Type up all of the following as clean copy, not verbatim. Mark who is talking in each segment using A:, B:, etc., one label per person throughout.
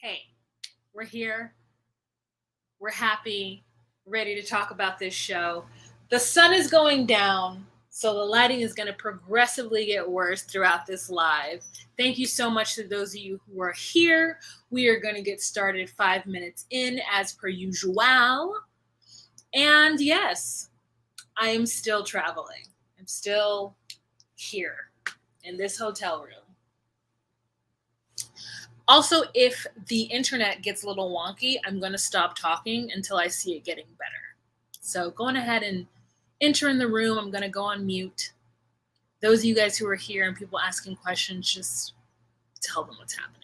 A: Hey, we're here. We're happy, ready to talk about this show. The sun is going down, so the lighting is going to progressively get worse throughout this live. Thank you so much to those of you who are here. We are going to get started 5 minutes in, as per usual. And yes, I am still traveling. I'm still here in this hotel room. Also, if the internet gets a little wonky, I'm going to stop talking until I see it getting better. So going ahead and enter in the room. I'm going to go on mute. Those of you guys who are here and people asking questions, just tell them what's happening.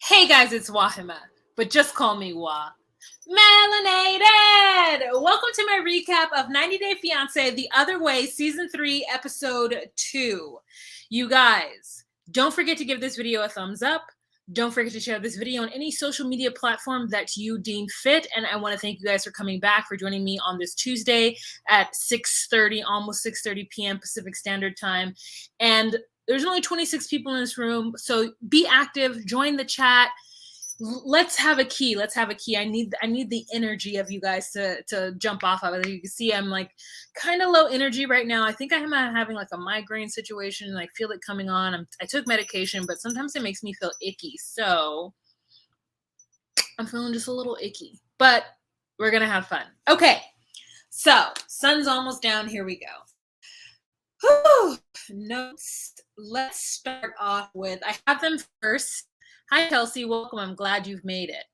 A: Hey guys, it's Wahima, but just call me Wah. Melanated! Welcome to my recap of 90 Day Fiancé, The Other Way, Season 3, Episode 2. You guys, don't forget to give this video a thumbs up. Don't forget to share this video on any social media platform that you deem fit. And I want to thank you guys for coming back, for joining me on this Tuesday at 6:30, almost 6:30 p.m. Pacific Standard Time. And there's only 26 people in this room, so be active, join the chat. Let's have a key. Let's have a key. I need the energy of you guys to jump off of it. You can see I'm like kind of low energy right now. I think I'm having like a migraine situation, and I feel it coming on. I took medication, but sometimes it makes me feel icky. So I'm feeling just a little icky, but we're gonna have fun. Okay, so sun's almost down. Here we go. Whew. Notes. Let's start off with, I have them first. Hi, Kelsey. Welcome. I'm glad you've made it.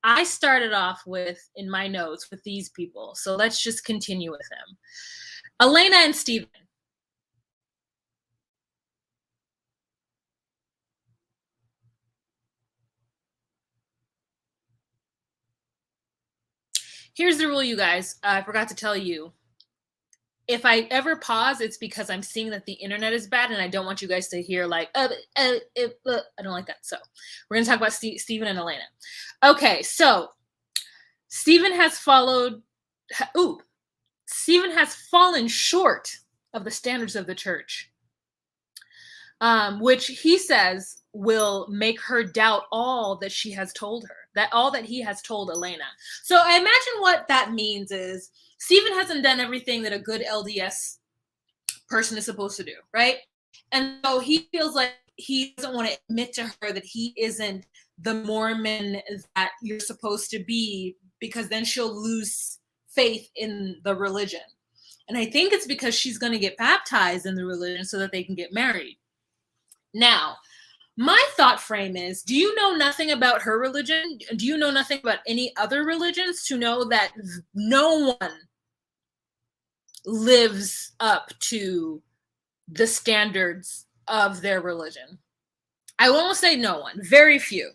A: I started off with, in my notes, with these people. So let's just continue with them. Elena and Steven. Here's the rule, you guys. I forgot to tell you. If I ever pause, it's because I'm seeing that the internet is bad, and I don't want you guys to hear like, I don't like that. So we're going to talk about Steven and Elena. Okay, so Steven has fallen short of the standards of the church, which he says will make her doubt all that she has told her, that all that he has told Elena. So I imagine what that means is Steven hasn't done everything that a good LDS person is supposed to do, right? And so he feels like he doesn't want to admit to her that he isn't the Mormon that you're supposed to be, because then she'll lose faith in the religion. And I think it's because she's going to get baptized in the religion so that they can get married. Now, my thought frame is, do you know nothing about her religion? Do you know nothing about any other religions to know that no one lives up to the standards of their religion? I won't say no one, very few.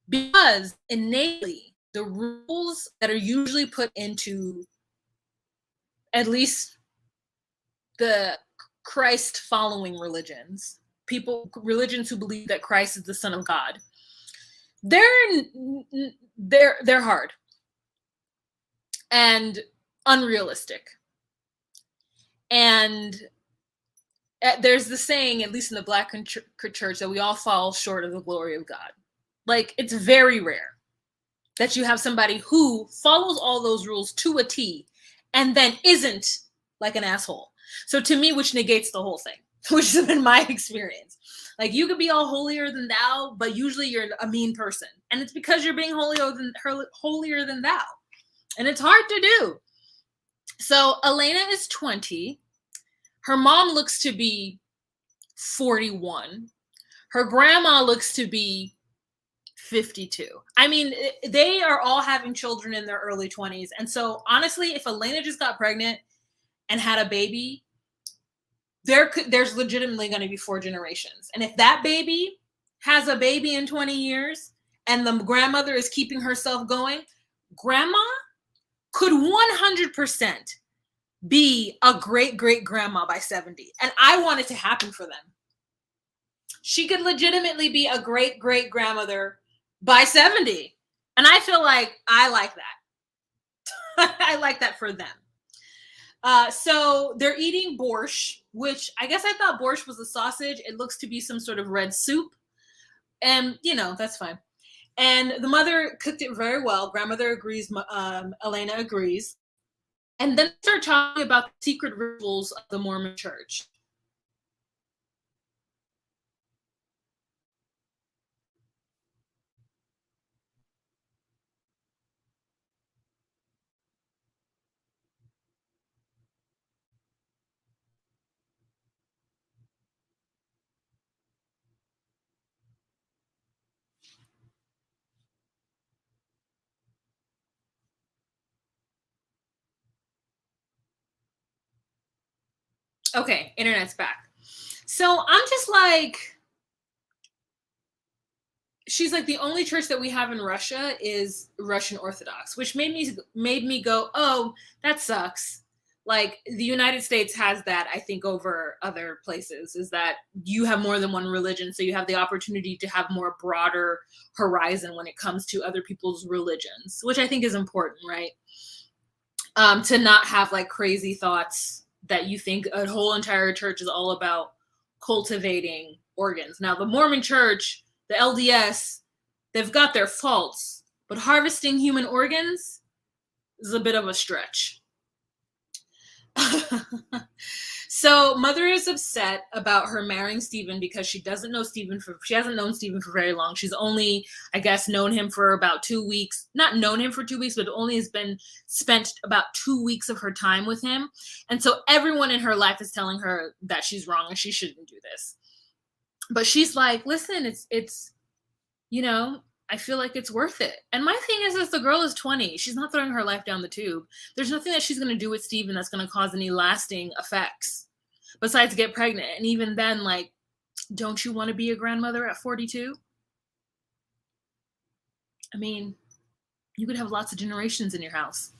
A: Because innately, the rules that are usually put into at least the Christ-following religions, religions who believe that Christ is the Son of God, they're hard and unrealistic. And there's the saying, at least in the Black church, that we all fall short of the glory of God. Like, it's very rare that you have somebody who follows all those rules to a T and then isn't like an asshole. So to me, which negates the whole thing, which has been my experience. Like, you could be all holier than thou, but usually you're a mean person. And it's because you're being holier than thou. And it's hard to do. So Elena is 20. Her mom looks to be 41. Her grandma looks to be 52. I mean, they are all having children in their early 20s. And so honestly, if Elena just got pregnant and had a baby, there's legitimately going to be 4 generations. And if that baby has a baby in 20 years and the grandmother is keeping herself going, grandma could 100% be a great-great-grandma by 70. And I want it to happen for them. She could legitimately be a great-great-grandmother by 70. And I feel like I like that. I like that for them. So they're eating borscht, which I guess I thought borscht was a sausage. It looks to be some sort of red soup. And, you know, that's fine. And the mother cooked it very well. Grandmother agrees. Elena agrees. And then start talking about the secret rituals of the Mormon church. Okay, internet's back. So I'm just like, she's like, the only church that we have in Russia is Russian Orthodox, which made me go, oh, that sucks. Like the United States has that, I think, over other places, is that you have more than one religion, so you have the opportunity to have more broader horizon when it comes to other people's religions, which I think is important, right? To not have like crazy thoughts that you think a whole entire church is all about cultivating organs. Now, the Mormon church, the LDS, they've got their faults, but harvesting human organs is a bit of a stretch. So mother is upset about her marrying Stephen because she hasn't known Stephen for very long. She's only, I guess, known him for about 2 weeks. Not known him for 2 weeks, but only has been spent about 2 weeks of her time with him. And so everyone in her life is telling her that she's wrong and she shouldn't do this. But she's like, listen, it's I feel like it's worth it. And my thing is the girl is 20. She's not throwing her life down the tube. There's nothing that she's going to do with Steven that's going to cause any lasting effects besides get pregnant. And even then, like, don't you want to be a grandmother at 42? I mean, you could have lots of generations in your house.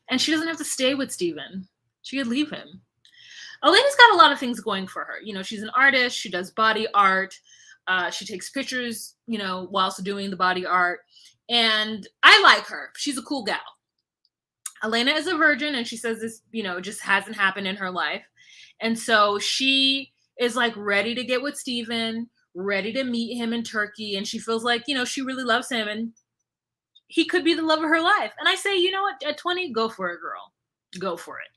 A: And she doesn't have to stay with Steven. She could leave him. Elena's got a lot of things going for her. She's an artist. She does body art. She takes pictures, whilst doing the body art. And I like her. She's a cool gal. Elena is a virgin, and she says this, just hasn't happened in her life. And so she is like ready to get with Steven, ready to meet him in Turkey. And she feels like, she really loves him and he could be the love of her life. And I say, you know what? At 20, go for it, girl. Go for it.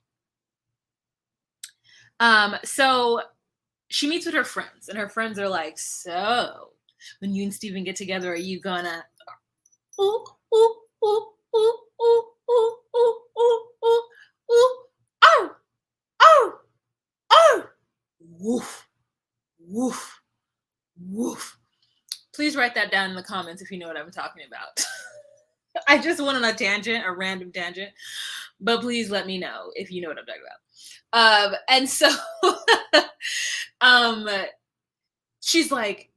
A: So she meets with her friends, and her friends are like, so when you and Steven get together, are you gonna ooh, ooh, ooh, ooh, ooh, ooh, ooh, ooh, ooh, ooh, oh, oh, oh, woof, woof, woof. Please write that down in the comments if you know what I'm talking about. I just went on a random tangent, but please let me know if you know what I'm talking about. And so she's like,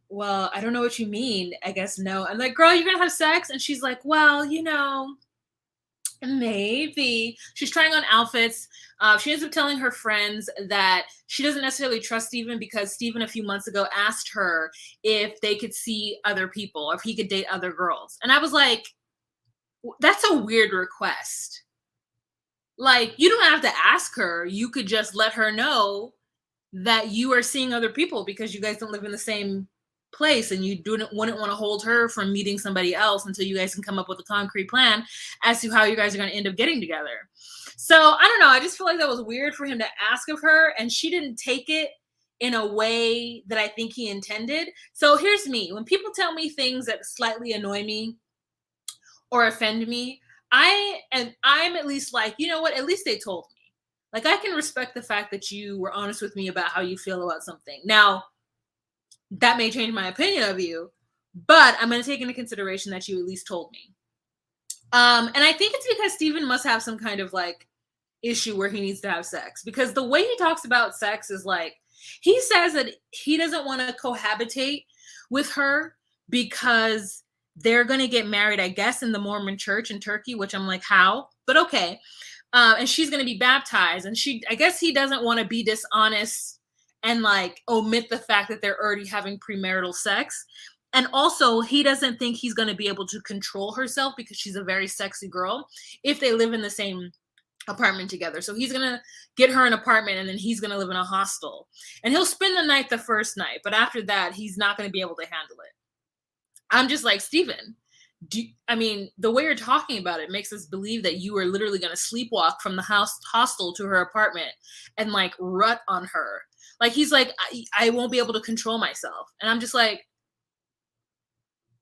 A: well, I don't know what you mean. I guess no. I'm like, girl, you're gonna have sex? And she's like, well, maybe. She's trying on outfits. She ends up telling her friends that she doesn't necessarily trust Steven because Steven a few months ago asked her if they could see other people, or if he could date other girls. And I was like, that's a weird request. Like, you don't have to ask her. You could just let her know that you are seeing other people because you guys don't live in the same place, and you wouldn't want to hold her from meeting somebody else until you guys can come up with a concrete plan as to how you guys are going to end up getting together. So I don't know. I just feel like that was weird for him to ask of her, and she didn't take it in a way that I think he intended. So here's me. When people tell me things that slightly annoy me or offend me, I'm at least like, you know what? At least they told me. Like, I can respect the fact that you were honest with me about how you feel about something. Now, that may change my opinion of you, but I'm going to take into consideration that you at least told me. And I think it's because Steven must have some kind of like issue where he needs to have sex, because the way he talks about sex is like, he says that he doesn't want to cohabitate with her because they're going to get married, I guess, in the Mormon church in Turkey, which I'm like, how? But okay. And she's going to be baptized, and I guess he doesn't want to be dishonest and like omit the fact that they're already having premarital sex. And also, he doesn't think he's going to be able to control herself because she's a very sexy girl if they live in the same apartment together. So he's going to get her an apartment, and then he's going to live in a hostel, and he'll spend the night the first night. But after that, he's not going to be able to handle it. I'm just like, Steven, the way you're talking about it makes us believe that you are literally going to sleepwalk from the hostel to her apartment and like rut on her. Like, he's like, I won't be able to control myself. And I'm just like,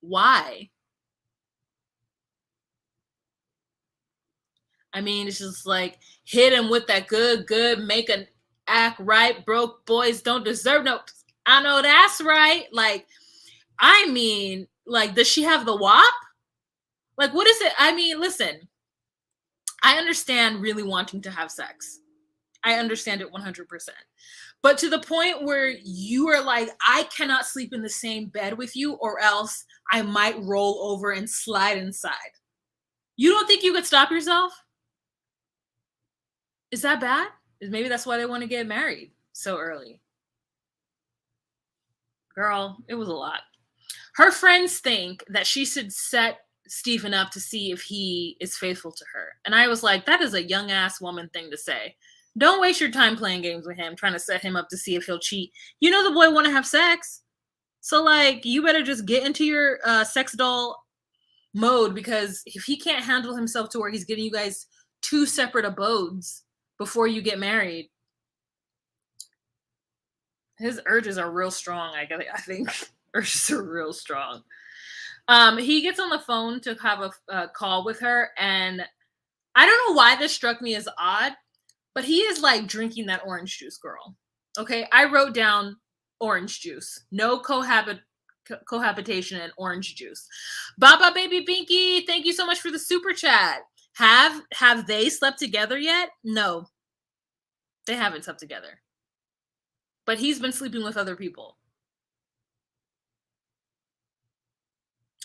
A: why? I mean, it's just like, hit him with that good, make an act right. Broke boys don't deserve no. I know that's right. Like, I mean, like, does she have the WAP? Like, what is it? I mean, listen, I understand really wanting to have sex. I understand it 100%. but to the point where you are like, I cannot sleep in the same bed with you, or else I might roll over and slide inside. You don't think you could stop yourself? Is that bad? Maybe that's why they want to get married so early. Girl, it was a lot. Her friends think that she should set Stephen up to see if he is faithful to her. And I was like, that is a young ass woman thing to say. Don't waste your time playing games with him, trying to set him up to see if he'll cheat. You know the boy want to have sex. So, like, you better just get into your sex doll mode, because if he can't handle himself to where he's getting you guys 2 separate abodes before you get married, his urges are real strong. I think urges are real strong. He gets on the phone to have a call with her, and I don't know why this struck me as odd, but he is like drinking that orange juice, girl. Okay, I wrote down orange juice. No cohabitation and orange juice. Baba Baby Binky, thank you so much for the super chat. Have they slept together yet? No, they haven't slept together. But he's been sleeping with other people.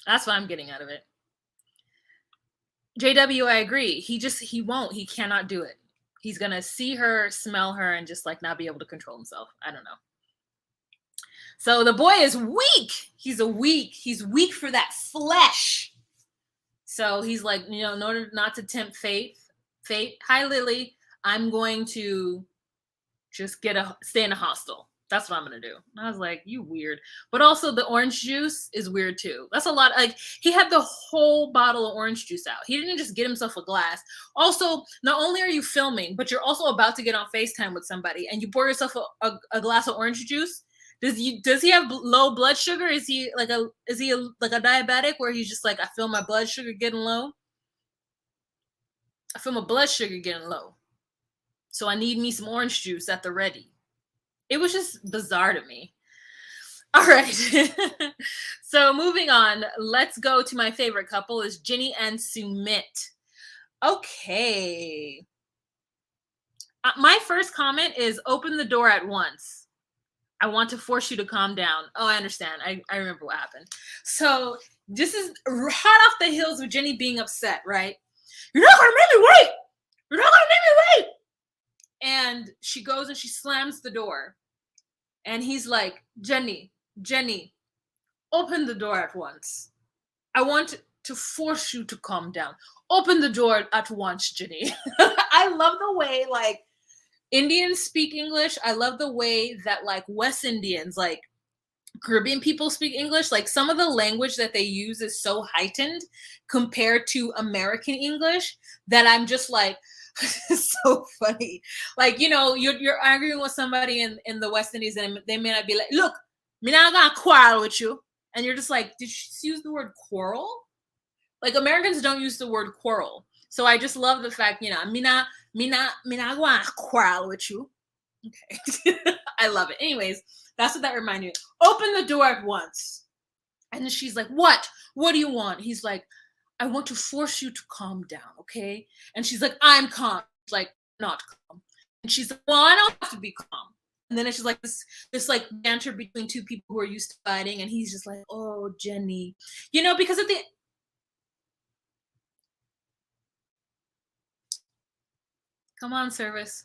A: That's what I'm getting out of it. JW, I agree. He won't. He cannot do it. He's going to see her, smell her, and just like not be able to control himself. I don't know. So the boy is weak. He's weak for that flesh. So he's like, in order not to tempt fate, hi Lily, I'm going to just stay in a hostel. That's what I'm going to do. And I was like, you weird. But also the orange juice is weird too. That's a lot. Like, he had the whole bottle of orange juice out. He didn't just get himself a glass. Also, not only are you filming, but you're also about to get on FaceTime with somebody, and you pour yourself a glass of orange juice. Does he have low blood sugar? Is he like a diabetic where he's just like, I feel my blood sugar getting low? I feel my blood sugar getting low. So I need me some orange juice at the ready. It was just bizarre to me. All right. So moving on, let's go to my favorite couple is Ginny and Sumit. Okay. My first comment is open the door at once. I want to force you to calm down. Oh, I understand. I remember what happened. So this is hot off the heels of Jenny being upset, right? You're not going to make me wait. You're not going to make me wait. And she goes and she slams the door. And he's like, Jenny, open the door at once. I want to force you to calm down. Open the door at once, Jenny. I love the way, like, Indians speak English. I love the way that, like, West Indians, like Caribbean people speak English. Like, some of the language that they use is so heightened compared to American English that I'm just like, it's so funny. Like, you're arguing with somebody in the West Indies, and they may not be like, look, me not gonna quarrel with you. And you're just like, did she use the word quarrel? Like, Americans don't use the word quarrel. So I just love the fact, me not gonna quarrel with you. Okay. I love it. Anyways, that's what that reminded me. Open the door at once. And then she's like, what? What do you want? He's like, I want to force you to calm down, okay? And she's like, I'm calm. She's like, not calm. And she's like, well, I don't have to be calm. And then it's just like this like banter between two people who are used to fighting, and he's just like, oh, Jenny. Because come on, service.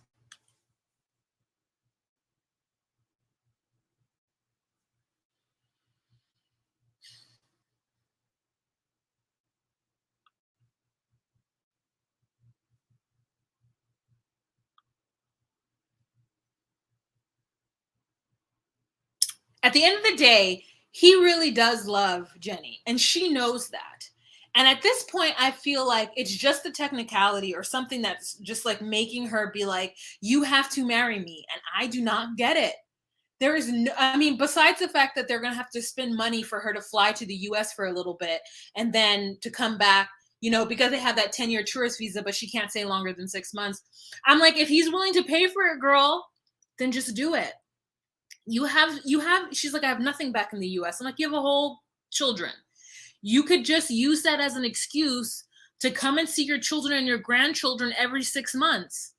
A: At the end of the day, he really does love Jenny, and she knows that. And at this point, I feel like it's just the technicality or something that's just like making her be like, you have to marry me. And I do not get it. There is besides the fact that they're going to have to spend money for her to fly to the US for a little bit and then to come back, because they have that 10-year tourist visa, but she can't stay longer than 6 months. I'm like, if he's willing to pay for it, girl, then just do it. She's like, I have nothing back in the US. I'm like, you have a whole children. You could just use that as an excuse to come and see your children and your grandchildren every 6 months.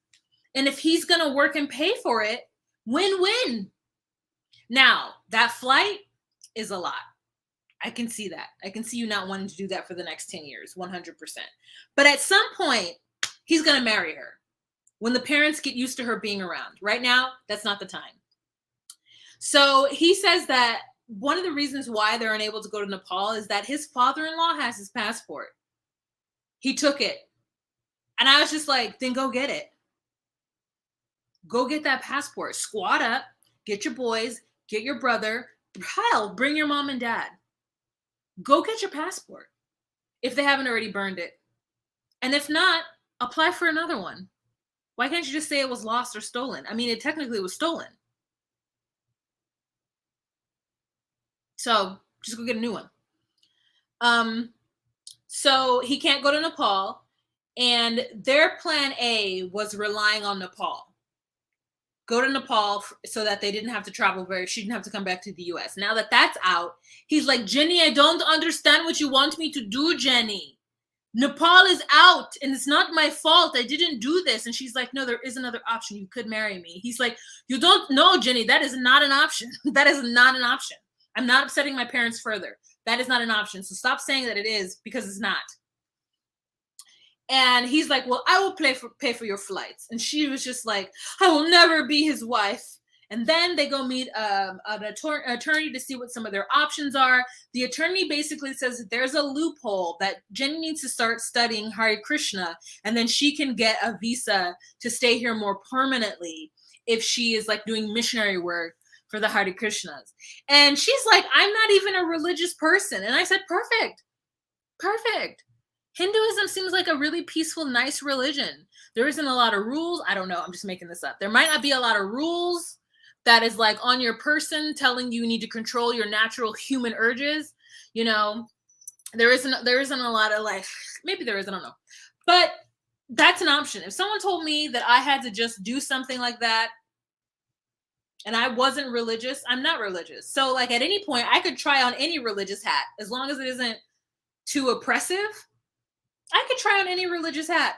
A: And if he's going to work and pay for it, Win-win. Now, that flight is a lot. I can see that. I can see you not wanting to do that for the next 10 years, 100%. But at some point, he's going to marry her when the parents get used to her being around. Right now, that's not the time. So he says that one of the reasons why they're unable to go to Nepal is that his father-in-law has his passport. He took it. And I was just like, then go get it. Go get that passport. Squat up, get your boys, get your brother. Hell, bring your mom and dad. Go get your passport if they haven't already burned it. And if not, apply for another one. Why can't you just say it was lost or stolen? I mean, it technically was stolen. So just go get a new one. So he can't go to Nepal. And their plan A was relying on Nepal. Go to Nepal so that they didn't have to travel she didn't have to come back to the US. Now that that's out, he's like, Jenny, I don't understand what you want me to do, Jenny. Nepal is out and it's not my fault. I didn't do this. And she's like, no, there is another option. You could marry me. He's like, you don't know, Jenny, that is not an option. That is not an option. I'm not upsetting my parents further. That is not an option. So stop saying that it is, because it's not. And he's like, well, I will pay for your flights. And she was just like, I will never be his wife. And then they go meet an attorney to see what some of their options are. The attorney basically says that there's a loophole that Jenny needs to start studying Hare Krishna, and then she can get a visa to stay here more permanently if she is like doing missionary work for the Hare Krishnas. And she's like, I'm not even a religious person. And I said, perfect. Hinduism seems like a really peaceful, nice religion. There isn't a lot of rules. I don't know. I'm just making this up. There might not be a lot of rules that is like on your person telling you need to control your natural human urges. You know, there isn't a lot of like, maybe there is, I don't know. But that's an option. If someone told me that I had to just do something like that and I wasn't religious, I'm not religious. So like at any point I could try on any religious hat as long as it isn't too oppressive. I could try on any religious hat.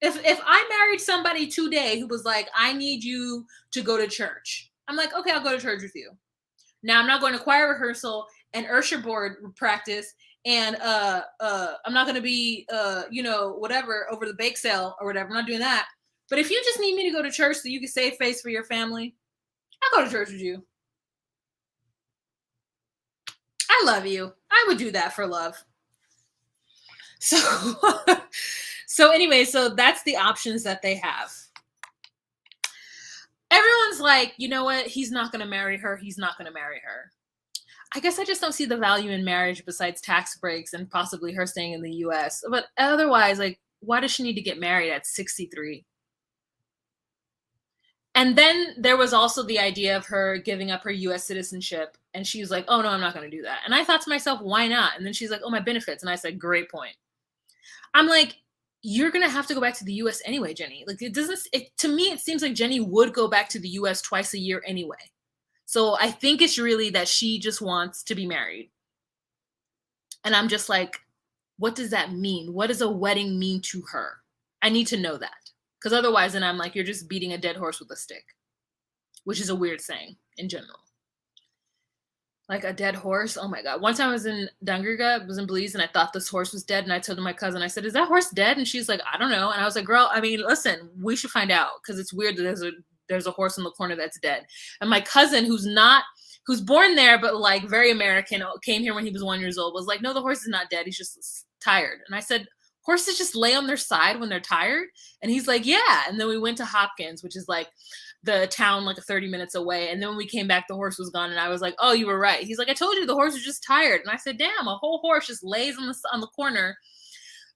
A: If I married somebody today who was like, I need you to go to church, I'm like, okay, I'll go to church with you. Now I'm not going to choir rehearsal and Ursher board practice, and I'm not going to be whatever over the bake sale or whatever. I'm not doing that. But if you just need me to go to church so you can save face for your family, I'll go to church with you. I love you. I would do that for love. So anyway, so that's the options that they have. Everyone's like, you know what? He's not going to marry her. He's not going to marry her. I guess I just don't see the value in marriage besides tax breaks and possibly her staying in the US. But otherwise, like, why does she need to get married at 63? And then there was also the idea of her giving up her US citizenship. And she was like, oh, no, I'm not going to do that. And I thought to myself, why not? And then she's like, oh, my benefits. And I said, great point. I'm like, you're going to have to go back to the US anyway, Jenny. Like, to me, it seems like Jenny would go back to the US twice a year anyway. So I think it's really that she just wants to be married. And I'm just like, what does that mean? What does a wedding mean to her? I need to know that. Because otherwise, then I'm like, you're just beating a dead horse with a stick, which is a weird saying in general. Like a dead horse. Oh my God. One time I was in Dangriga, was in Belize, and I thought this horse was dead. And I told my cousin, I said, is that horse dead? And she's like, I don't know. And I was like, girl, I mean, listen, we should find out, because it's weird that there's a horse in the corner that's dead. And my cousin, who's born there, but like very American, came here when he was 1 year old, was like, no, the horse is not dead. He's just tired. And I said, horses just lay on their side when they're tired? And he's like, yeah. And then we went to Hopkins, which is like the town like 30 minutes away. And then when we came back, the horse was gone. And I was like, oh, you were right. He's like, I told you the horse was just tired. And I said, damn, a whole horse just lays on the corner.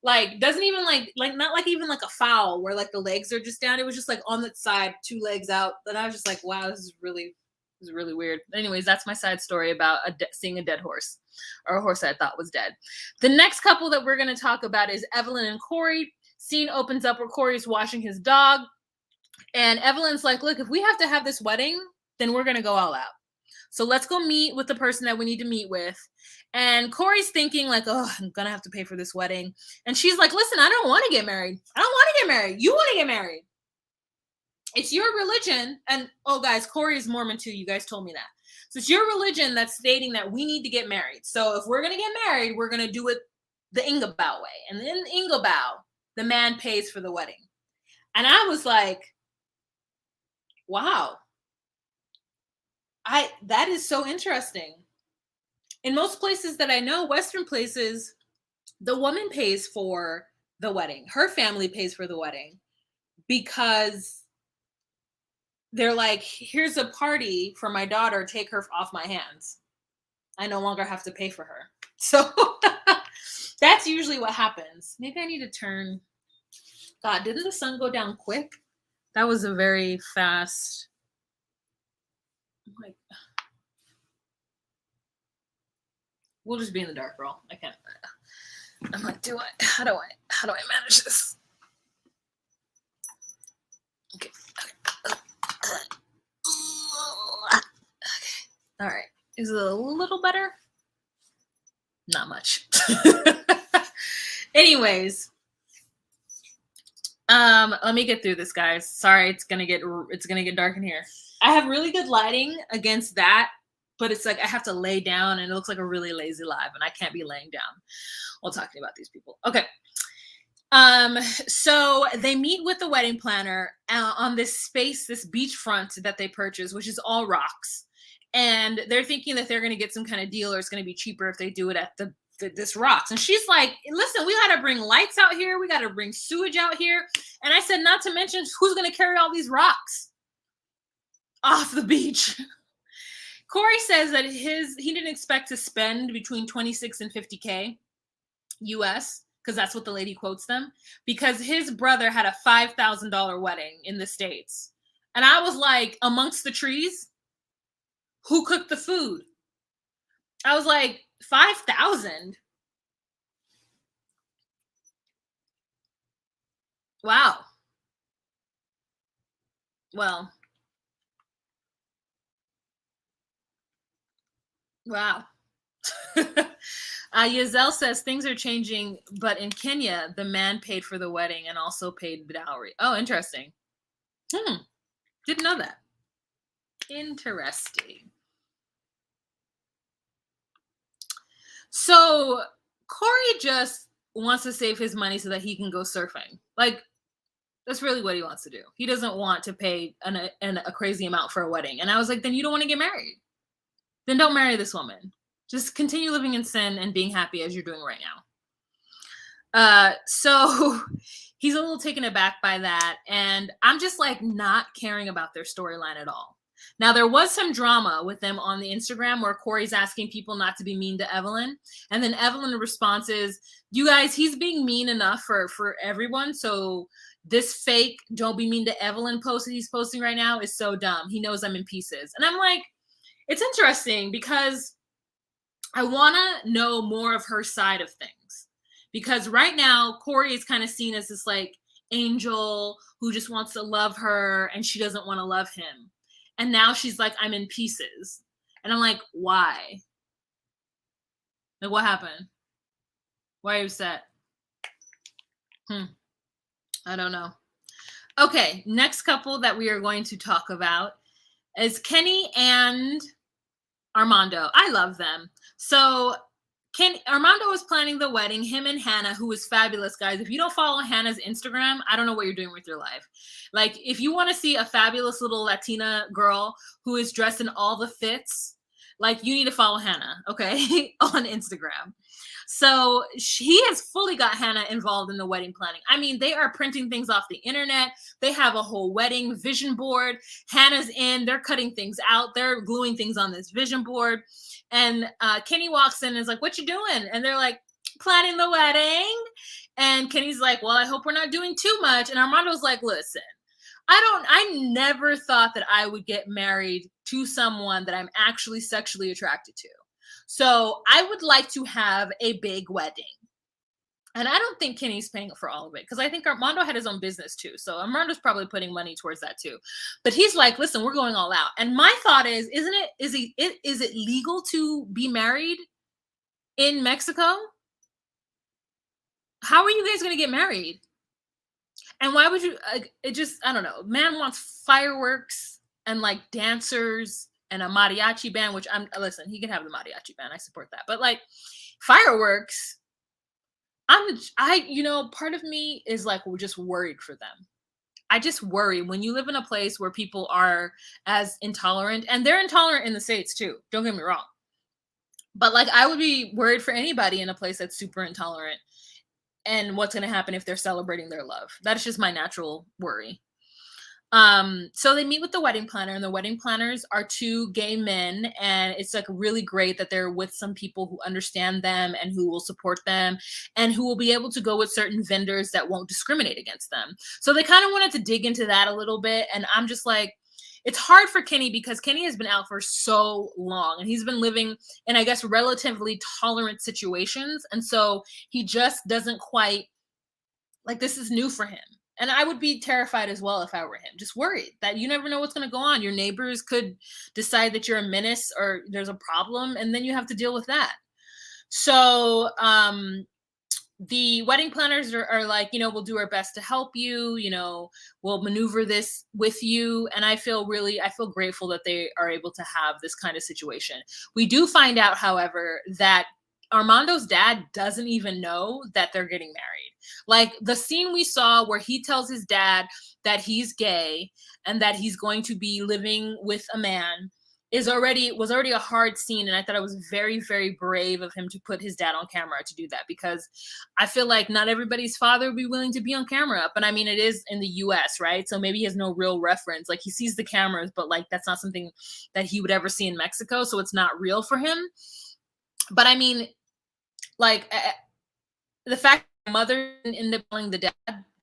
A: Like, doesn't even like not like even like a fowl where like the legs are just down. It was just like on the side, 2 legs out. And I was just like, wow, this is really weird. Anyways, that's my side story about seeing a dead horse, or a horse that I thought was dead. The next couple that we're going to talk about is Evelyn and Corey. Scene opens up where Corey's washing his dog. And Evelyn's like, look, if we have to have this wedding, then we're going to go all out. So let's go meet with the person that we need to meet with. And Corey's thinking like, oh, I'm going to have to pay for this wedding. And she's like, listen, I don't want to get married. I don't want to get married. You want to get married. it's your religion. And oh, guys, Corey is Mormon too. You guys told me that. So it's your religion that's stating that we need to get married. So if we're going to get married, we're going to do it the Ingabao way. And in Ingabao, the man pays for the wedding. And I was like, wow. That is so interesting. In most places that I know, Western places, the woman pays for the wedding. Her family pays for the wedding because they're like, here's a party for my daughter, take her off my hands. I no longer have to pay for her. So that's usually what happens. Maybe I need to turn. God, didn't the sun go down quick? That was a very fast. Like, we'll just be in the dark, girl. I can't. I'm like, how do I manage this? Okay. All right. Is it a little better? Not much. Anyways, let me get through this, guys. Sorry, it's gonna get dark in here. I have really good lighting against that, but it's like I have to lay down, and it looks like a really lazy live, and I can't be laying down while talking about these people. Okay. So they meet with the wedding planner on this beachfront that they purchased, which is all rocks. And they're thinking that they're going to get some kind of deal, or it's going to be cheaper if they do it at this rocks. And she's like, listen, we got to bring lights out here. We got to bring sewage out here. And I said, not to mention, who's going to carry all these rocks off the beach? Corey says that he didn't expect to spend between 26 and 50K US, because that's what the lady quotes them, because his brother had a $5,000 wedding in the States. And I was like, amongst the trees, who cooked the food? I was like, 5,000? Wow. Well, wow. Yazel says things are changing, but in Kenya, the man paid for the wedding and also paid dowry. Oh, interesting. Didn't know that. Interesting. So Corey just wants to save his money so that he can go surfing. Like, that's really what he wants to do. He doesn't want to pay a crazy amount for a wedding. And I was like, then you don't want to get married. Then don't marry this woman. Just continue living in sin and being happy as you're doing right now. So he's a little taken aback by that. And I'm just like not caring about their storyline at all. Now, there was some drama with them on the Instagram where Corey's asking people not to be mean to Evelyn. And then Evelyn's response is, you guys, he's being mean enough for everyone. So this fake don't be mean to Evelyn post that he's posting right now is so dumb. He knows I'm in pieces. And I'm like, it's interesting because I want to know more of her side of things. Because right now, Corey is kind of seen as this like angel who just wants to love her and she doesn't want to love him. And now she's like, I'm in pieces. And I'm like, why? Like, what happened? Why are you upset? I don't know. Okay, next couple that we are going to talk about is Kenny and Armando. I love them. So Armando was planning the wedding, him and Hannah, who is fabulous, guys. If you don't follow Hannah's Instagram, I don't know what you're doing with your life. Like, if you want to see a fabulous little Latina girl who is dressed in all the fits, like, you need to follow Hannah, okay, on Instagram. So he has fully got Hannah involved in the wedding planning. I mean, they are printing things off the internet. They have a whole wedding vision board. Hannah's in. They're cutting things out. They're gluing things on this vision board. And Kenny walks in and is like, what you doing? And they're like, planning the wedding. And Kenny's like, well, I hope we're not doing too much. And Armando's like, listen, I never thought that I would get married to someone that I'm actually sexually attracted to. So I would like to have a big wedding. And I don't think Kenny's paying for all of it because I think Armando had his own business too. So Armando's probably putting money towards that too. But he's like, listen, we're going all out. And my thought is it legal to be married in Mexico? How are you guys going to get married? And why would you like it just I don't know. Man wants fireworks and like dancers and a mariachi band, which I'm listen, he can have the mariachi band. I support that. But like fireworks, part of me is like we're just worried for them. I just worry when you live in a place where people are as intolerant, and they're intolerant in the States too. Don't get me wrong. But like I would be worried for anybody in a place that's super intolerant and what's going to happen if they're celebrating their love. That's just my natural worry. So they meet with the wedding planner, and the wedding planners are two gay men, and it's like really great that they're with some people who understand them and who will support them and who will be able to go with certain vendors that won't discriminate against them. So they kind of wanted to dig into that a little bit, and I'm just like, it's hard for Kenny because Kenny has been out for so long and he's been living in, I guess, relatively tolerant situations. And so he just doesn't quite like this is new for him. And I would be terrified as well if I were him, just worried that you never know what's going to go on. Your neighbors could decide that you're a menace or there's a problem, and then you have to deal with that. So the wedding planners are like, we'll do our best to help you, we'll maneuver this with you. And I feel grateful that they are able to have this kind of situation. We do find out, however, that Armando's dad doesn't even know that they're getting married. Like the scene we saw where he tells his dad that he's gay and that he's going to be living with a man was already a hard scene. And I thought it was very, very brave of him to put his dad on camera to do that, because I feel like not everybody's father would be willing to be on camera. But I mean, it is in the US, right? So maybe he has no real reference. Like he sees the cameras, but like that's not something that he would ever see in Mexico. So it's not real for him. But I mean, like the fact that mother ended up telling the dad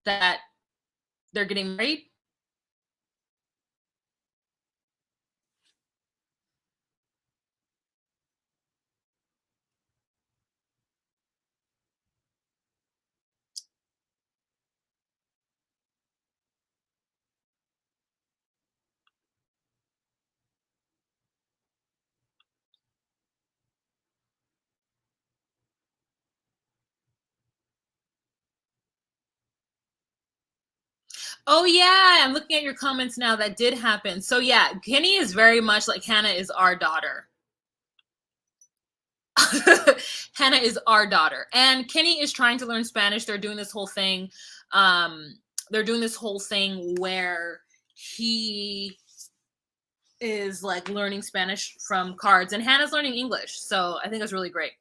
A: that they're getting married. Oh yeah, I'm looking at your comments now. That did happen. So yeah, Kenny is very much like Hannah is our daughter. Hannah is our daughter, and Kenny is trying to learn Spanish. They're doing this whole thing. They're doing this whole thing where he is like learning Spanish from cards, and Hannah's learning English. So I think it's really great.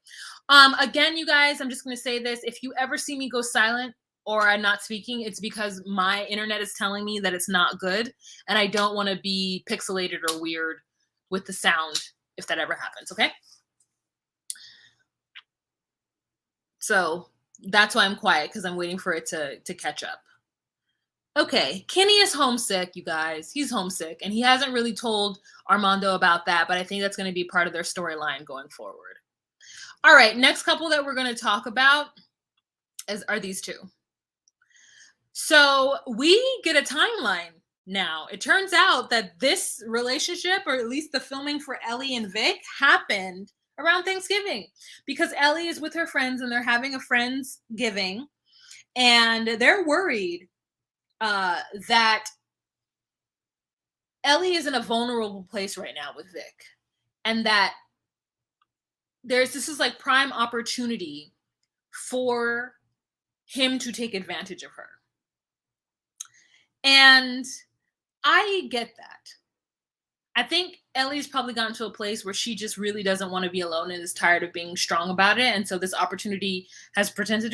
A: Again, you guys, I'm just going to say this: if you ever see me go silent or I'm not speaking, it's because my internet is telling me that it's not good, and I don't want to be pixelated or weird with the sound if that ever happens. Okay. So that's why I'm quiet, because I'm waiting for it to catch up. Okay, Kenny is homesick, you guys. He's homesick, and he hasn't really told Armando about that, but I think that's going to be part of their storyline going forward. All right, next couple that we're going to talk about are these two. So we get a timeline now. It turns out that this relationship, or at least the filming for Ellie and Vic, happened around Thanksgiving, because Ellie is with her friends and they're having a Friendsgiving, and they're worried that Ellie is in a vulnerable place right now with Vic, and that this is like prime opportunity for him to take advantage of her. And I get that. I think Ellie's probably gotten to a place where she just really doesn't want to be alone and is tired of being strong about it. And so this opportunity has presented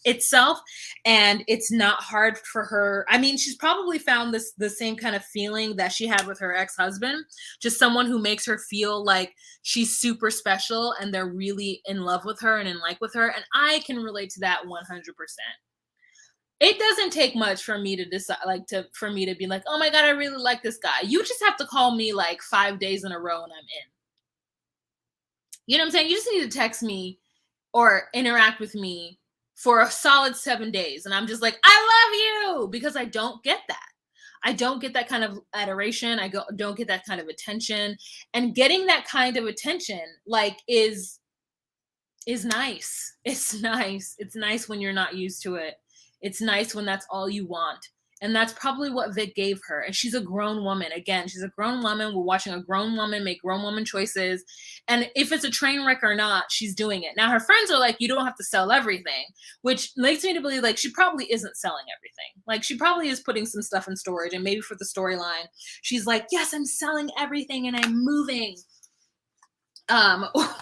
A: itself, and it's not hard for her. I mean, she's probably found the same kind of feeling that she had with her ex-husband, just someone who makes her feel like she's super special and they're really in love with her and in like with her. And I can relate to that 100%. It doesn't take much for me to decide, for me to be like, oh my God, I really like this guy. You just have to call me like 5 days in a row and I'm in. You know what I'm saying? You just need to text me or interact with me for a solid 7 days. And I'm just like, I love you, because I don't get that. I don't get that kind of adoration. Don't get that kind of attention. And getting that kind of attention is nice. It's nice. It's nice when you're not used to it. It's nice when that's all you want. And that's probably what Vic gave her. And she's a grown woman. Again, she's a grown woman. We're watching a grown woman make grown woman choices. And if it's a train wreck or not, she's doing it. Now, her friends are like, you don't have to sell everything, which makes me to believe like she probably isn't selling everything. Like she probably is putting some stuff in storage. And maybe for the storyline, she's like, yes, I'm selling everything and I'm moving.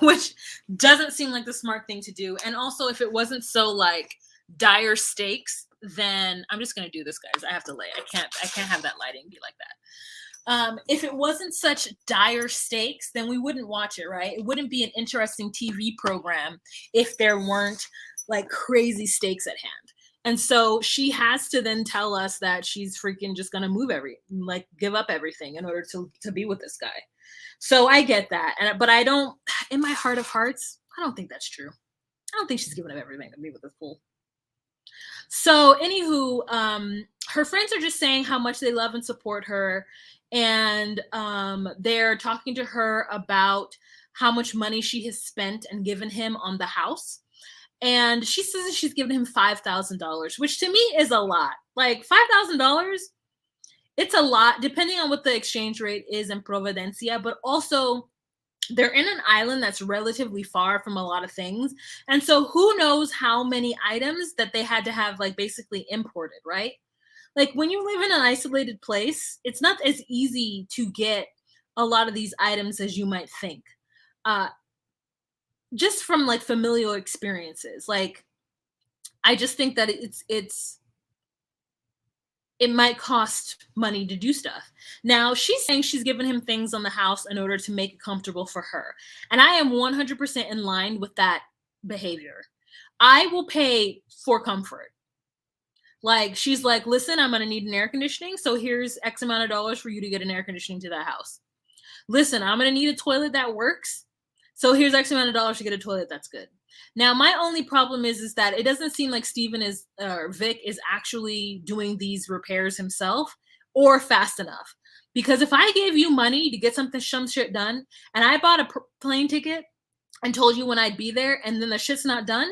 A: Which doesn't seem like the smart thing to do. And also, if it wasn't so like dire stakes, then I'm just gonna do this, guys. I have to lay. I can't have that lighting be like that. If it wasn't such dire stakes, then we wouldn't watch it, right? It wouldn't be an interesting TV program if there weren't like crazy stakes at hand. And so she has to then tell us that she's freaking just gonna give up everything in order to be with this guy. So I get that, but I don't. In my heart of hearts, I don't think that's true. I don't think she's giving up everything to be with this fool. So, anywho, her friends are just saying how much they love and support her, and they're talking to her about how much money she has spent and given him on the house. And she says that she's given him $5,000, which to me is a lot. Like $5,000, it's a lot, depending on what the exchange rate is in Providencia, but also they're in an island that's relatively far from a lot of things. And so who knows how many items that they had to have like basically imported, right? Like when you live in an isolated place, it's not as easy to get a lot of these items as you might think. Just from like familial experiences. Like I just think that it might cost money to do stuff. Now, she's saying she's given him things on the house in order to make it comfortable for her. And I am 100% in line with that behavior. I will pay for comfort. Like, she's like, listen, I'm going to need an air conditioning. So here's X amount of dollars for you to get an air conditioning to that house. Listen, I'm going to need a toilet that works. So here's X amount of dollars to get a toilet that's good. Now, my only problem is that it doesn't seem like Vic is actually doing these repairs himself or fast enough. Because if I gave you money to get some shit done, and I bought a plane ticket and told you when I'd be there, and then the shit's not done,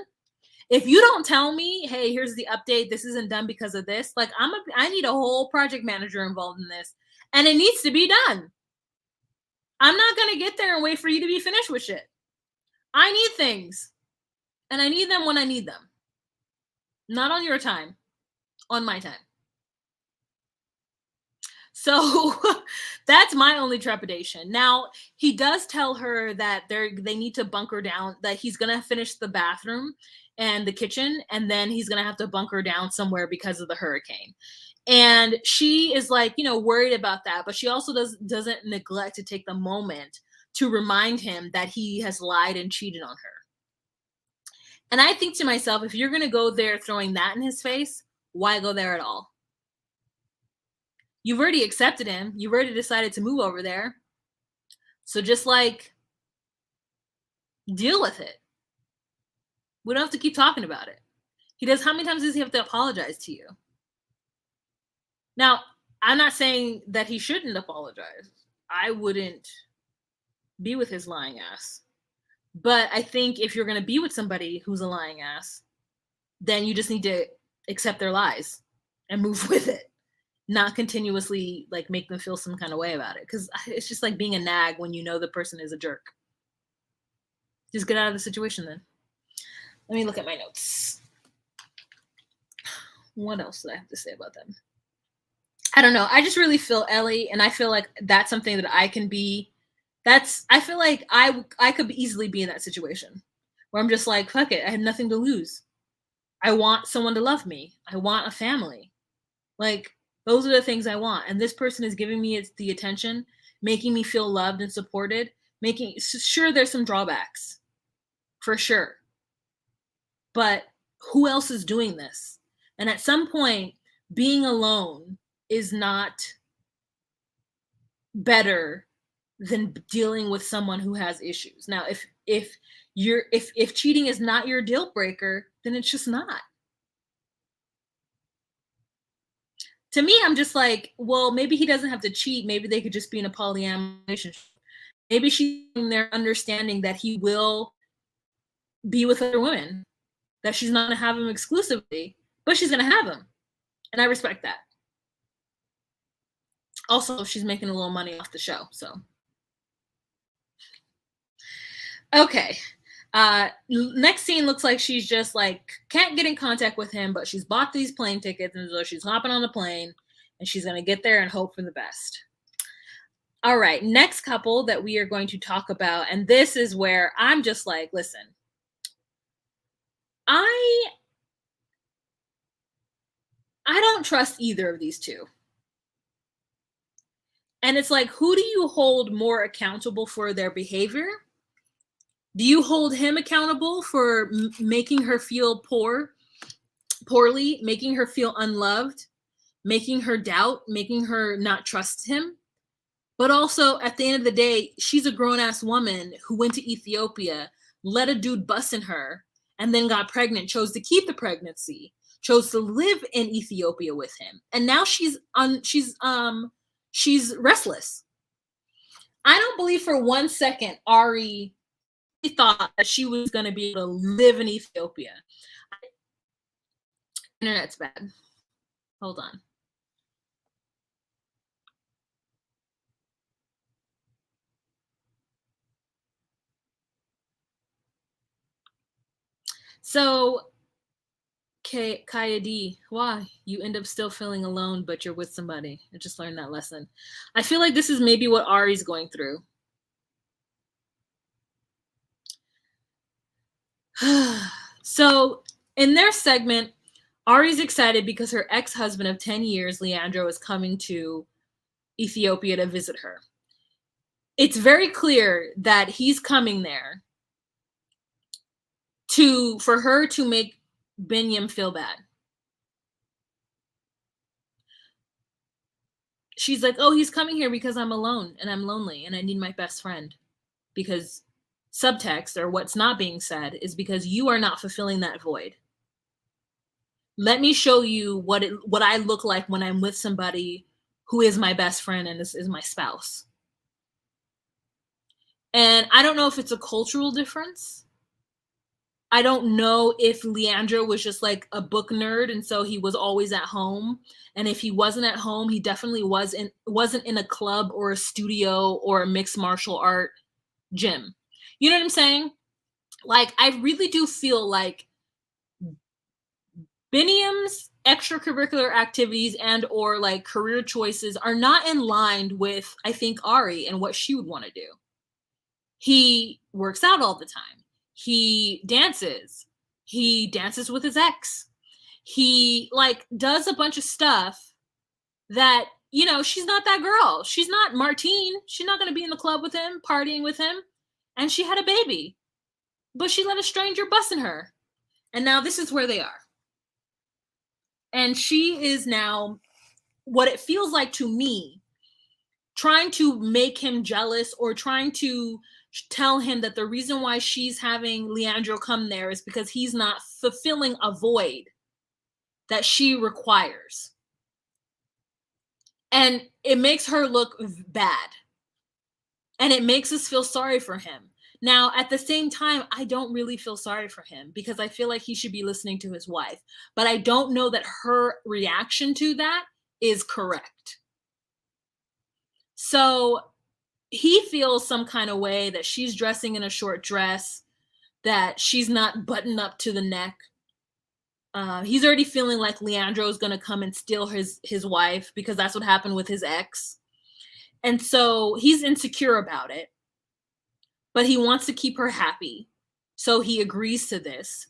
A: if you don't tell me, hey, here's the update, this isn't done because of this, like I need a whole project manager involved in this, and it needs to be done. I'm not gonna get there and wait for you to be finished with shit. I need things. And I need them when I need them. Not on your time, on my time. So that's my only trepidation. Now, he does tell her that they need to bunker down, that he's going to finish the bathroom and the kitchen, and then he's going to have to bunker down somewhere because of the hurricane. And she is like, worried about that, but she also doesn't neglect to take the moment to remind him that he has lied and cheated on her. And I think to myself, if you're going to go there throwing that in his face, why go there at all? You've already accepted him. You've already decided to move over there. So just like, deal with it. We don't have to keep talking about it. How many times does he have to apologize to you? Now, I'm not saying that he shouldn't apologize. I wouldn't be with his lying ass. But I think if you're going to be with somebody who's a lying ass, then you just need to accept their lies and move with it. Not continuously like make them feel some kind of way about it. Because it's just like being a nag when you know the person is a jerk. Just get out of the situation then. Let me look at my notes. What else do I have to say about them? I don't know. I just really feel Ellie, and I feel like that's something that I can be. I feel like I could easily be in that situation where I'm just like, fuck it. I have nothing to lose. I want someone to love me. I want a family. Like, those are the things I want. And this person is giving me the attention, making me feel loved and supported, sure, there's some drawbacks for sure. But who else is doing this? And at some point, being alone is not better than dealing with someone who has issues. Now, if cheating is not your deal breaker, then it's just not. To me, I'm just like, well, maybe he doesn't have to cheat. Maybe they could just be in a polyamorous relationship. Maybe she's in there understanding that he will be with other women, that she's not going to have him exclusively, but she's going to have him. And I respect that. Also, she's making a little money off the show, so. Okay. Next scene looks like she's just like can't get in contact with him, but she's bought these plane tickets, and so she's hopping on the plane and she's going to get there and hope for the best. All right, next couple that we are going to talk about, and this is where I'm just like, listen, I don't trust either of these two. And it's like, who do you hold more accountable for their behavior? Do you hold him accountable for making her feel poorly, making her feel unloved, making her doubt, making her not trust him? But also, at the end of the day, she's a grown-ass woman who went to Ethiopia, let a dude bust in her, and then got pregnant, chose to keep the pregnancy, chose to live in Ethiopia with him. And now she's restless. I don't believe for 1 second Ari thought that she was going to be able to live in Ethiopia. Internet's bad. Hold on. So, Kaya D, why? You end up still feeling alone, but you're with somebody. I just learned that lesson. I feel like this is maybe what Ari's going through. So, in their segment, Ari's excited because her ex-husband of 10 years, Leandro, is coming to Ethiopia to visit her. It's very clear that he's coming there for her to make Binyam feel bad. She's like, oh, he's coming here because I'm alone and I'm lonely and I need my best friend. Because subtext, or what's not being said, is because you are not fulfilling that void. Let me show you what I look like when I'm with somebody who is my best friend and this is my spouse. And I don't know if it's a cultural difference. I don't know if Leandro was just like a book nerd and so he was always at home. And if he wasn't at home, he definitely wasn't in a club or a studio or a mixed martial art gym. You know what I'm saying? Like, I really do feel like Biniam's extracurricular activities and or like career choices are not in line with, I think, Ari and what she would want to do. He works out all the time. He dances. He dances with his ex. He like does a bunch of stuff that, you know, she's not that girl. She's not Martine. She's not going to be in the club with him, partying with him. And she had a baby. But she let a stranger bust in her. And now this is where they are. And she is now, what it feels like to me, trying to make him jealous or trying to tell him that the reason why she's having Leandro come there is because he's not fulfilling a void that she requires. And it makes her look bad. And it makes us feel sorry for him. Now, at the same time, I don't really feel sorry for him because I feel like he should be listening to his wife. But I don't know that her reaction to that is correct. So he feels some kind of way that she's dressing in a short dress, that she's not buttoned up to the neck. He's already feeling like Leandro is going to come and steal his wife because that's what happened with his ex. And so he's insecure about it. But he wants to keep her happy. So he agrees to this.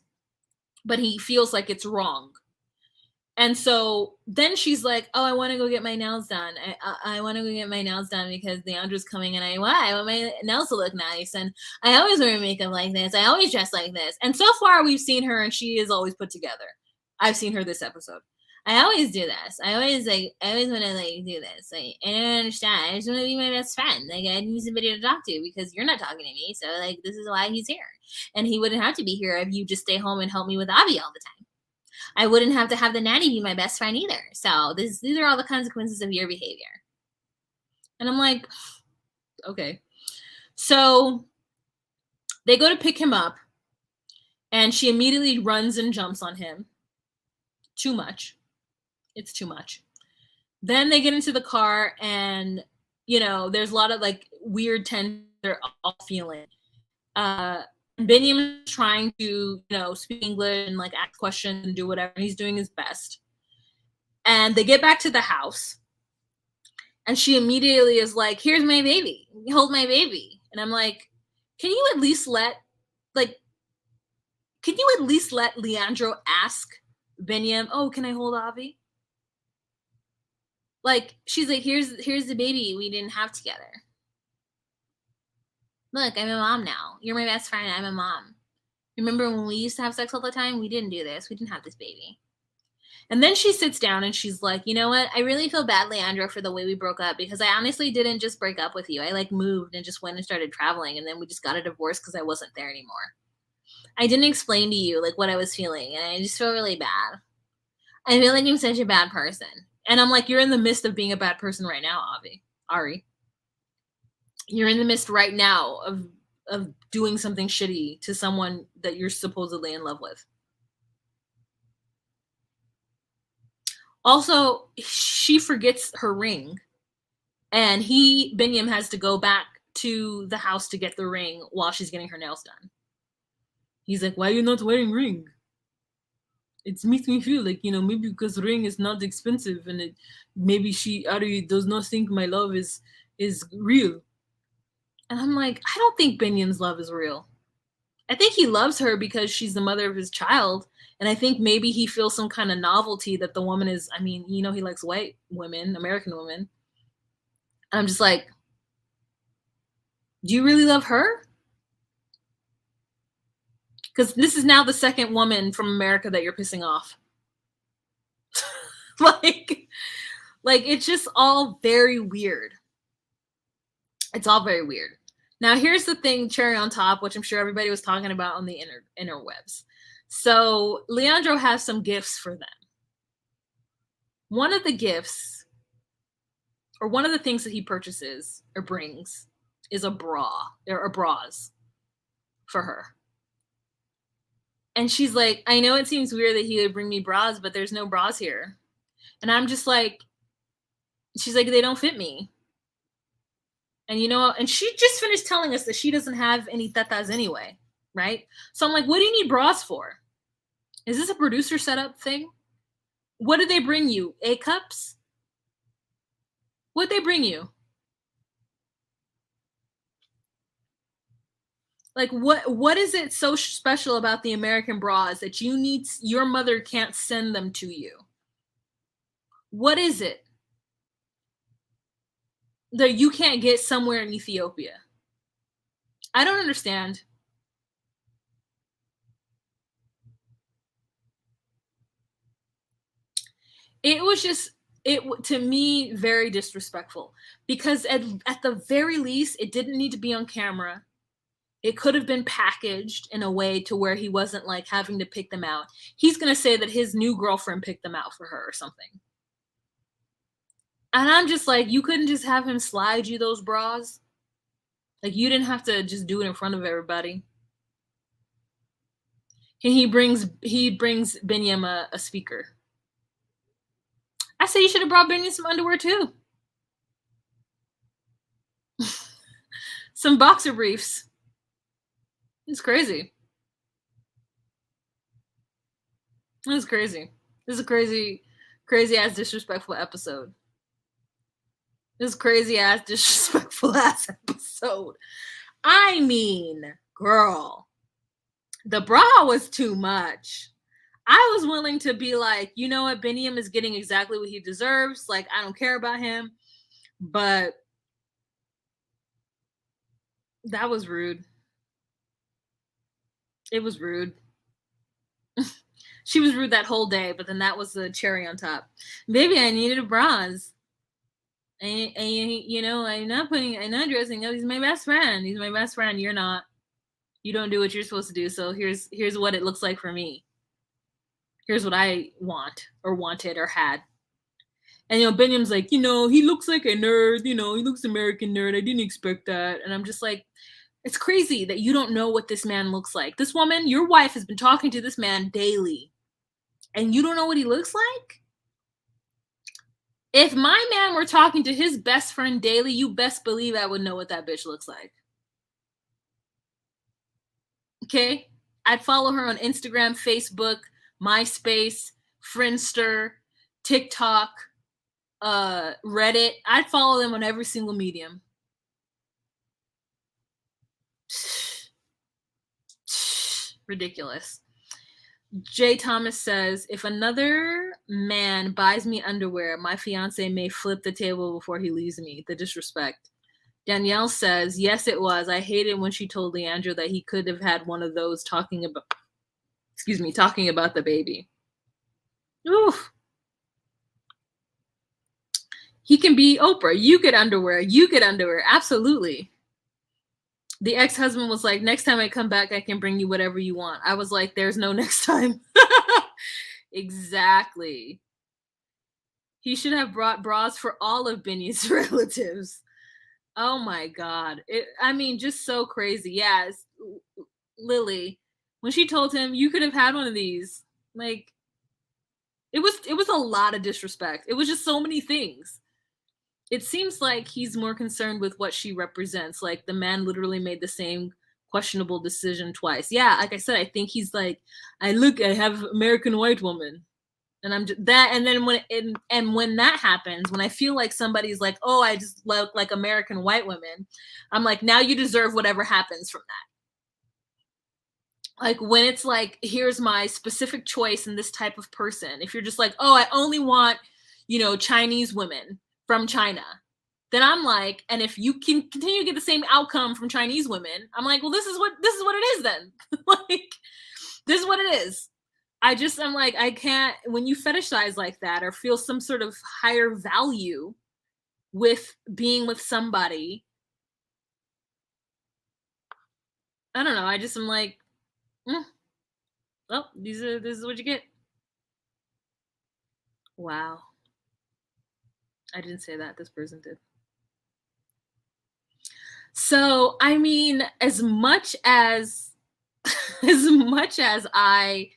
A: But he feels like it's wrong. And so then she's like, oh, I want to go get my nails done. I want to go get my nails done because Leandro's coming and I want my nails to look nice. And I always wear makeup like this. I always dress like this. And so far we've seen her and she is always put together. I've seen her this episode. I always do this. I always want to like do this. Like, I don't understand. I just want to be my best friend. Like, I need somebody to talk to because you're not talking to me. So like, this is why he's here. And he wouldn't have to be here if you just stay home and help me with Avi all the time. I wouldn't have to have the nanny be my best friend either. So these are all the consequences of your behavior. And I'm like, okay. So they go to pick him up and she immediately runs and jumps on him. too much. It's too much. Then they get into the car and, there's a lot of like weird tension they're all feeling. Benjamin is trying to, speak English and like ask questions and do whatever. And he's doing his best. And they get back to the house. And she immediately is like, here's my baby. Hold my baby. And I'm like, can you at least let Leandro ask Benyam, oh, can I hold Avi? Like, she's like, here's the baby we didn't have together. Look, I'm a mom now. You're my best friend. I'm a mom. Remember when we used to have sex all the time? We didn't do this. We didn't have this baby. And then she sits down and she's like, you know what? I really feel bad, Leandro, for the way we broke up because I honestly didn't just break up with you. I like moved and just went and started traveling. And then we just got a divorce because I wasn't there anymore. I didn't explain to you like what I was feeling. And I just feel really bad. I feel like I'm such a bad person. And I'm like, you're in the midst of being a bad person right now, Ari. You're in the midst right now of doing something shitty to someone that you're supposedly in love with. Also, she forgets her ring. And Benyam has to go back to the house to get the ring while she's getting her nails done. He's like, why are you not wearing ring? It makes me feel like, maybe because ring is not expensive and maybe Ari does not think my love is real. And I'm like, I don't think Benyam's love is real. I think he loves her because she's the mother of his child. And I think maybe he feels some kind of novelty that the woman is, he likes white women, American women. And I'm just like, do you really love her? Because this is now the second woman from America that you're pissing off. like it's just all very weird. It's all very weird. Now, here's the thing, cherry on top, which I'm sure everybody was talking about on the interwebs. So Leandro has some gifts for them. One of the gifts, or one of the things that he purchases or brings, is a bra or bras for her. And she's like, I know it seems weird that he would bring me bras, but there's no bras here. And I'm just like, she's like, they don't fit me. And and she just finished telling us that she doesn't have any tetas anyway, right? So I'm like, what do you need bras for? Is this a producer setup thing? What did they bring you? A-cups? What'd they bring you? Like, what is it so special about the American bras that your mother can't send them to you? What is it that you can't get somewhere in Ethiopia? I don't understand. It was just, to me, very disrespectful because at the very least, it didn't need to be on camera. It could have been packaged in a way to where he wasn't like having to pick them out. He's going to say that his new girlfriend picked them out for her or something. And I'm just like, you couldn't just have him slide you those bras? Like, you didn't have to just do it in front of everybody. And he brings Benyam a speaker. I say you should have brought Benyam some underwear too. Some boxer briefs. It's crazy. It's crazy. This is a crazy ass disrespectful episode. This crazy ass disrespectful ass episode. I mean, girl, the bra was too much. I was willing to be like, you know what, Benyam is getting exactly what he deserves. Like, I don't care about him. But that was rude. It was rude. She was rude that whole day, but then that was the cherry on top. Baby, I needed a bras. And I'm not dressing up. He's my best friend. He's my best friend. You're not. You don't do what you're supposed to do. So here's what it looks like for me. Here's what I want or wanted or had. And, Benyam's like, he looks like a nerd. He looks American nerd. I didn't expect that. And I'm just like, it's crazy that you don't know what this man looks like. This woman, your wife, has been talking to this man daily. and you don't know what he looks like? If my man were talking to his best friend daily, you best believe I would know what that bitch looks like. Okay? I'd follow her on Instagram, Facebook, MySpace, Friendster, TikTok, Reddit. I'd follow them on every single medium. Ridiculous. Jay Thomas says, if another man buys me underwear, my fiance may flip the table before he leaves me. The disrespect. Danielle says, yes, it was. I hated when she told Leandro that he could have had one of those talking about the baby. Oof. He can be Oprah. You get underwear. Absolutely. The ex-husband was like, next time I come back, I can bring you whatever you want. I was like, there's no next time. Exactly. He should have brought bras for all of Binya's relatives. Oh my God. Just so crazy. Yes. Lily, when she told him, you could have had one of these, like, it was a lot of disrespect. It was just so many things. It seems like he's more concerned with what she represents. Like, the man literally made the same questionable decision twice. Yeah, like I said, I think he's like, I have American white woman. And I'm just that, and then when that happens, when I feel like somebody's like, oh, I just look like American white women, I'm like, now you deserve whatever happens from that. Like, when it's like, here's my specific choice in this type of person. If you're just like, oh, I only want, Chinese women from China, then I'm like, and if you can continue to get the same outcome from Chinese women, I'm like, well, this is what it is then. Like, this is what it is. I'm like, I can't, when you fetishize like that or feel some sort of higher value with being with somebody, I don't know. I'm like, well, this is what you get. Wow. I didn't say that. This person did. So, as much as I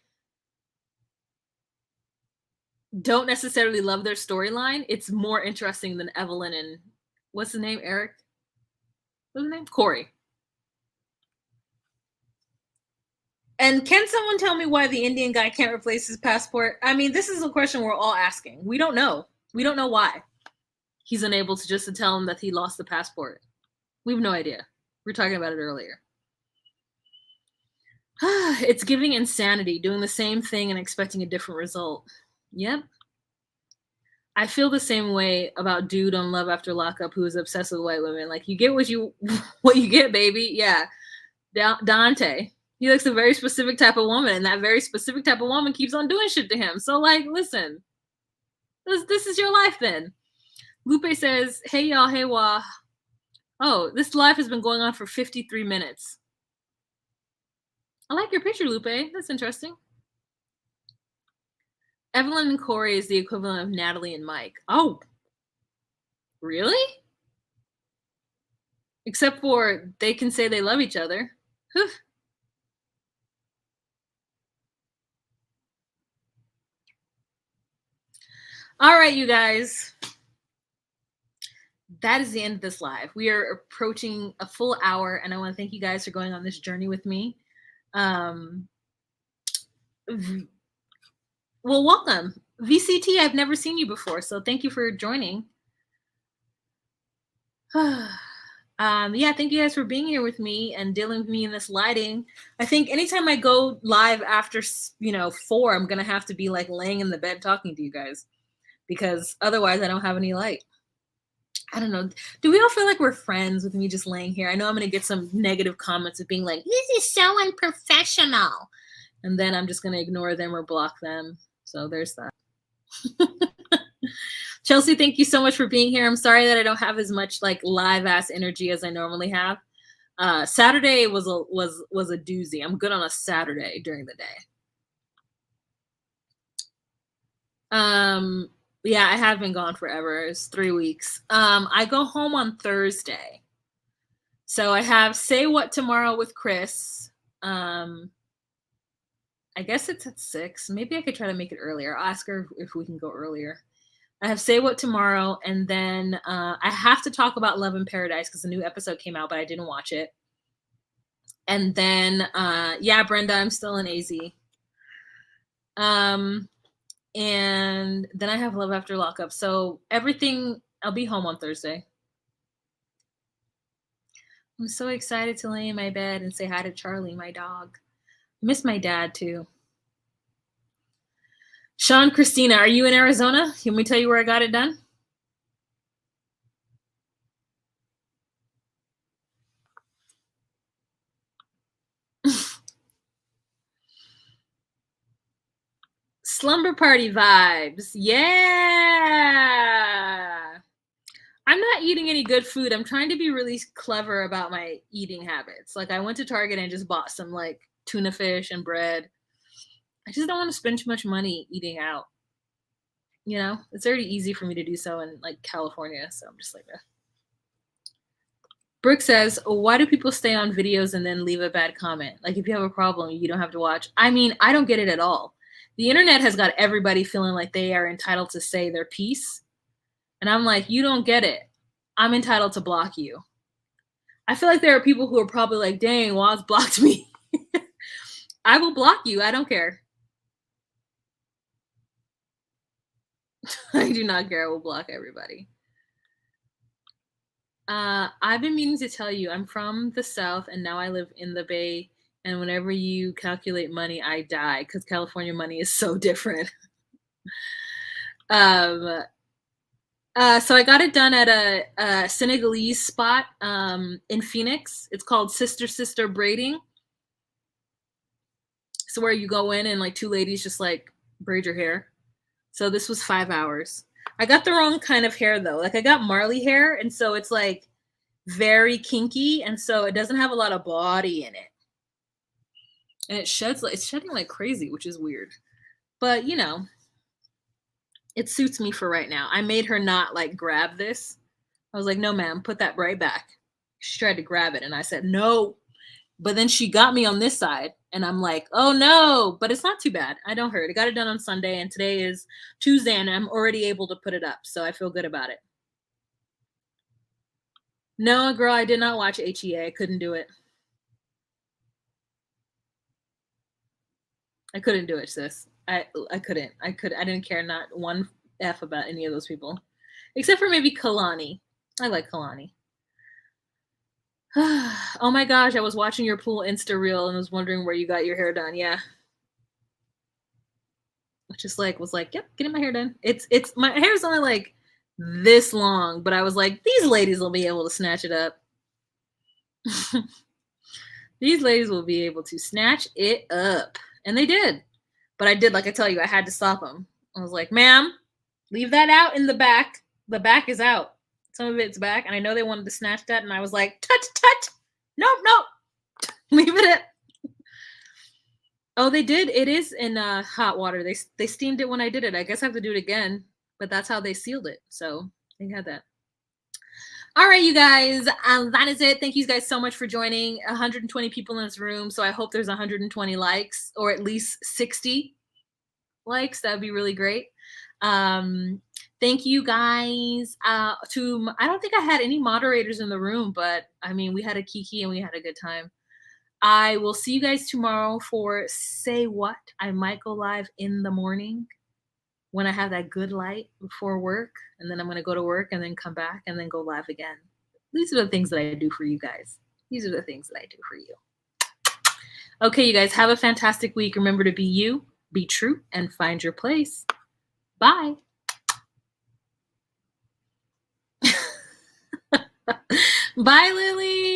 A: don't necessarily love their storyline, it's more interesting than Evelyn and what's the name? Eric? What's the name? Corey. And can someone tell me why the Indian guy can't replace his passport? This is a question we're all asking. We don't know. We don't know why he's unable to tell him that he lost the passport. We have no idea. We were talking about it earlier. It's giving insanity, doing the same thing and expecting a different result. Yep. I feel the same way about dude on Love After Lockup who is obsessed with white women. Like, you get what you get, baby. Yeah. Dante. He likes a very specific type of woman, and that very specific type of woman keeps on doing shit to him. So, like, listen. This is your life then. Lupe says, hey, y'all, hey, Wah. Oh, this live has been going on for 53 minutes. I like your picture, Lupe. That's interesting. Evelyn and Corey is the equivalent of Natalie and Mike. Oh, really? Except for they can say they love each other. Whew. All right, you guys. That is the end of this live. We are approaching a full hour, and I want to thank you guys for going on this journey with me. Well, welcome. VCT, I've never seen you before, so thank you for joining. Yeah, thank you guys for being here with me and dealing with me in this lighting. I think anytime I go live after 4, I'm gonna have to be like laying in the bed talking to you guys, because otherwise I don't have any light. I don't know. Do we all feel like we're friends with me just laying here? I know I'm gonna get some negative comments of being like, this is so unprofessional, and then I'm just gonna ignore them or block them. So there's that. Chelsea, thank you so much for being here. I'm sorry that I don't have as much like live ass energy as I normally have. Saturday was a doozy. I'm good on a Saturday during the day. Yeah, I have been gone forever. It's 3 weeks. I go home on Thursday. So I have Say What tomorrow with Chris. I guess it's at 6. Maybe I could try to make it earlier. I'll ask her if we can go earlier. I have Say What tomorrow, and then I have to talk about Love in Paradise because a new episode came out, but I didn't watch it. And then, yeah, Brenda, I'm still in AZ. And then I have Love After Lockup. So everything, I'll be home on Thursday. I'm so excited to lay in my bed and say hi to Charlie, my dog. I miss my dad, too. Sean, Christina, are you in Arizona? Can we tell you where I got it done? Slumber party vibes. Yeah. I'm not eating any good food. I'm trying to be really clever about my eating habits. Like I went to Target and just bought some like tuna fish and bread. I just don't want to spend too much money eating out. You know, it's already easy for me to do so in like California. So I'm just like, Brooke says, why do people stay on videos and then leave a bad comment? Like if you have a problem, you don't have to watch. I mean, I don't get it at all. The internet has got everybody feeling like they are entitled to say their piece. And I'm like, you don't get it. I'm entitled to block you. I feel like there are people who are probably like, dang, Waz blocked me. I will block you. I don't care. I do not care. I will block everybody. I've been meaning to tell you, I'm from the South and now I live in the Bay. And whenever you calculate money, I die because California money is so different. So I got it done at a Senegalese spot in Phoenix. It's called Sister Braiding. So where you go in and like two ladies just like braid your hair. So this was 5 hours. I got the wrong kind of hair though. Like I got Marley hair, and so it's like very kinky, and so it doesn't have a lot of body in it. And it sheds like it's shedding like crazy, which is weird. But you know, it suits me for right now. I made her not like grab this. I was like, no, ma'am, put that right back. She tried to grab it, and I said, no. But then she got me on this side, and I'm like, oh no, but it's not too bad. I don't hurt. I got it done on Sunday, and today is Tuesday, and I'm already able to put it up, so I feel good about it. No, girl, I did not watch HEA. I couldn't do it. I couldn't do it, sis. I couldn't. I didn't care not one F about any of those people. Except for maybe Kalani. I like Kalani. Oh my gosh, I was watching your pool Insta reel and was wondering where you got your hair done. Yeah. Just like was like, yep, getting my hair done. It's my hair's only like this long, but I was like, these ladies will be able to snatch it up. These ladies will be able to snatch it up. And they did. But I did, like I tell you, I had to stop them. I was like, ma'am, leave that out in the back. The back is out. Some of it's back. And I know they wanted to snatch that. And I was like, touch. Nope. Leave it at. Oh, they did. It is in hot water. They steamed it when I did it. I guess I have to do it again. But that's how they sealed it. So they had that. All right, you guys, that is it. Thank you guys so much for joining. 120 people in this room, so I hope there's 120 likes or at least 60 likes. That would be really great. Thank you guys. I don't think I had any moderators in the room, but I mean, we had a kiki and we had a good time. I will see you guys tomorrow for Say What. I might go live in the morning when I have that good light before work, and then I'm going to go to work and then come back and then go live again. These are the things that I do for you guys. These are the things that I do for you. Okay, you guys, have a fantastic week. Remember to be you, be true, and find your place. Bye. Bye, Lily.